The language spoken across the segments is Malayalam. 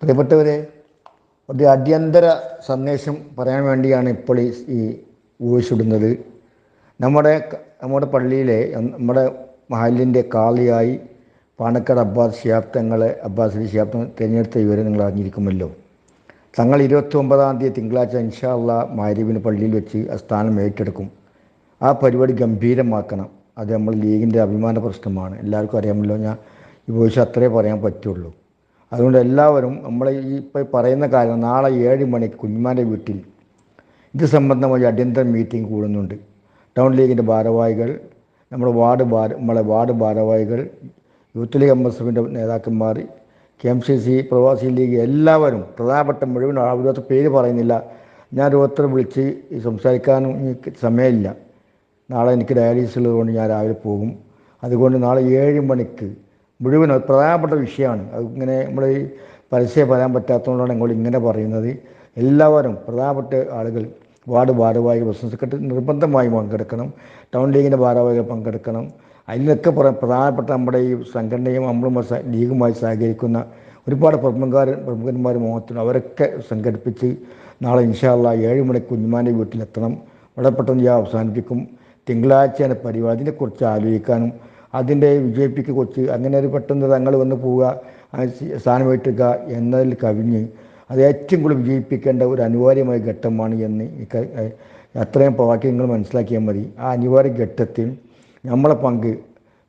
പ്രിയപ്പെട്ടവരെ, ഒരു അടിയന്തര സന്ദേശം പറയാൻ വേണ്ടിയാണ് ഇപ്പോൾ ഈ വോയിസ് ഇടുന്നത്. നമ്മുടെ നമ്മുടെ പള്ളിയിലെ നമ്മുടെ മഹല്ലിൻ്റെ കാളിയായി പാണക്കാട് അബ്ബാസ് ശിഹാബ് തങ്ങളെ തിരഞ്ഞെടുത്ത വിവരം നിങ്ങൾ അറിഞ്ഞിരിക്കുമല്ലോ. തങ്ങൾ 29-ാം തീയതി തിങ്കളാഴ്ച ഇൻഷാ അല്ലാഹ് മഗ്‌രിബിന് പള്ളിയിൽ വെച്ച് ആ സ്ഥാനം ഏറ്റെടുക്കും. ആ പരിപാടി ഗംഭീരമാക്കണം. അത് നമ്മൾ ലീഗിൻ്റെ അഭിമാന പ്രശ്നമാണ്, എല്ലാവർക്കും അറിയാമല്ലോ. ഞാൻ ഈ വോയിസ് അത്രേ പറയാൻ പറ്റുള്ളൂ. അതുകൊണ്ട് എല്ലാവരും നമ്മൾ ഈ ഇപ്പോൾ പറയുന്ന കാര്യം, നാളെ 7 മണിക്ക് കുഞ്ഞുമാൻ്റെ വീട്ടിൽ ഇത് സംബന്ധമായി അടിയന്തര മീറ്റിംഗ് കൂടുന്നുണ്ട്. ടൗൺ ലീഗിൻ്റെ ഭാരവാഹികൾ, നമ്മുടെ വാർഡ് ഭാരവാഹികൾ, യൂത്ത് ലീഗ് എംഎസ്എഫിൻ്റെ നേതാക്കന്മാർ, KMCC പ്രവാസി ലീഗ്, എല്ലാവരും, പ്രധാനപ്പെട്ട മുഴുവൻ ആളുകളുടെ പേര് പറയുന്നില്ല. ഞാൻ ഓരോരുത്തരെ വിളിച്ച് സംസാരിക്കാനും എനിക്ക് സമയമില്ല. നാളെ എനിക്ക് ഡയാലിസിസ് ഉള്ളതുകൊണ്ട് ഞാൻ രാവിലെ പോകും. അതുകൊണ്ട് നാളെ 7 മണിക്ക് മുഴുവൻ പ്രധാനപ്പെട്ട വിഷയമാണ്. അത് ഇങ്ങനെ നമ്മൾ ഈ പരസ്യം പറയാൻ പറ്റാത്തതുകൊണ്ടാണ് ഞങ്ങൾ ഇങ്ങനെ പറയുന്നത്. എല്ലാവരും പ്രധാനപ്പെട്ട ആളുകൾ, വാർഡ് ഭാരവാഹികൾ, പ്രസിഡന്റ് സെക്രട്ടറി നിർബന്ധമായും പങ്കെടുക്കണം. ടൗൺ ലീഗിൻ്റെ ഭാരവാഹികൾ പങ്കെടുക്കണം. അതിനൊക്കെ പ്രധാനപ്പെട്ട നമ്മുടെ ഈ സംഘടനയും നമ്മളും ലീഗുമായി സഹകരിക്കുന്ന ഒരുപാട് പ്രമുഖന്മാർ മുഖത്തുണ്ട്. അവരൊക്കെ സംഘടിപ്പിച്ച് നാളെ ഇൻഷാ അല്ലാഹ് 7 മണിക്ക് കുഞ്ഞുമാൻ്റെ വീട്ടിലെത്തണം. വളരെ പെട്ടെന്ന് ഞാൻ അവസാനിപ്പിക്കും. തിങ്കളാഴ്ചയാണ് പരിപാടി. അതിനെക്കുറിച്ച് ആലോചിക്കാനും അതിൻ്റെ വിജയിപ്പിക്കുറിച്ച് അങ്ങനെ ഒരു പെട്ടെന്ന് തങ്ങൾ വന്ന് പോവുക, സ്ഥാനമേറ്റുക എന്നതിൽ കവിഞ്ഞ് അത് ഏറ്റവും കൂടുതൽ വിജയിപ്പിക്കേണ്ട ഒരു അനിവാര്യമായ ഘട്ടമാണ് എന്ന് അത്രയും വാക്യങ്ങൾ മനസ്സിലാക്കിയാൽ മതി. ആ അനിവാര്യ ഘട്ടത്തിൽ നമ്മളെ പങ്ക്,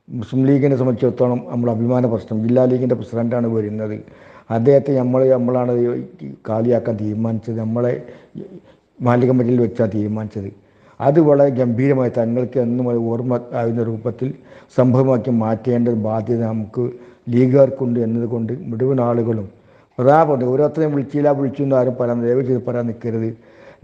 മുസ്ലിം ലീഗിനെ സംബന്ധിച്ചിടത്തോളം നമ്മൾ അഭിമാന പ്രശ്നം, ജില്ലാ ലീഗിൻ്റെ പ്രസിഡൻ്റാണ് വരുന്നത്. അദ്ദേഹത്തെ നമ്മളാണ് കാലിയാക്കാൻ തീരുമാനിച്ചത്. നമ്മളെ മഹല്ല് കമ്മിറ്റിയിൽ വെച്ചാണ് തീരുമാനിച്ചത്. അത് വളരെ ഗംഭീരമായി തങ്ങൾക്ക് എന്നും ഓർമ്മ ആകുന്ന രൂപത്തിൽ സംഭവമാക്കി മാറ്റേണ്ട ബാധ്യത നമുക്ക് ലീഗുകാർക്കുണ്ട് എന്നതുകൊണ്ട് മുഴുവൻ ആളുകളും പ്രധാനപ്പെട്ട ഓരോരുത്തരെയും വിളിച്ചു എന്ന് ആരും ദയവ് ചെയ്ത് പറയാൻ നിൽക്കരുത്.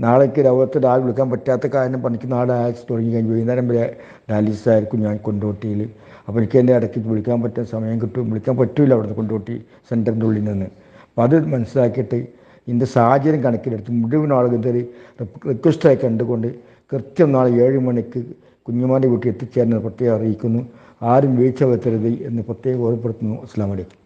നാളേക്ക് ഓരോരുത്തർ ആൾ വിളിക്കാൻ പറ്റാത്ത കാരണം എനിക്ക് നാളെ ആഴ്ച തുടങ്ങി കഴിഞ്ഞ് വൈകുന്നേരം വരെ ഡയാലിസിസ് ആയിരിക്കും ഞാൻ കൊണ്ടോട്ടിയിൽ. അപ്പോൾ എനിക്ക് എൻ്റെ ഇടയ്ക്ക് വിളിക്കാൻ പറ്റുന്ന സമയം വിളിക്കാൻ പറ്റില്ല അവിടുന്ന് കൊണ്ടോട്ടി സെൻറ്ററിൻ്റെ ഉള്ളിൽ നിന്ന്. അപ്പോൾ അത് മനസ്സിലാക്കിയിട്ട് ഇതിൻ്റെ സാഹചര്യം കണക്കിലെടുത്ത് മുഴുവൻ ആളുകൾ ഇതൊരു റിക്വസ്റ്റായി കണ്ടുകൊണ്ട് കൃത്യം നാളെ 7 മണിക്ക് കുഞ്ഞുമാൻ്റെ വീട്ടിൽ എത്തിച്ചേരുന്നത് പ്രത്യേകം അറിയിക്കുന്നു. ആരും വീഴ്ച വരുത്തരുത് എന്ന് പ്രത്യേകം ഓർമ്മപ്പെടുത്തുന്നു. അസ്സലാമു അലൈക്കും.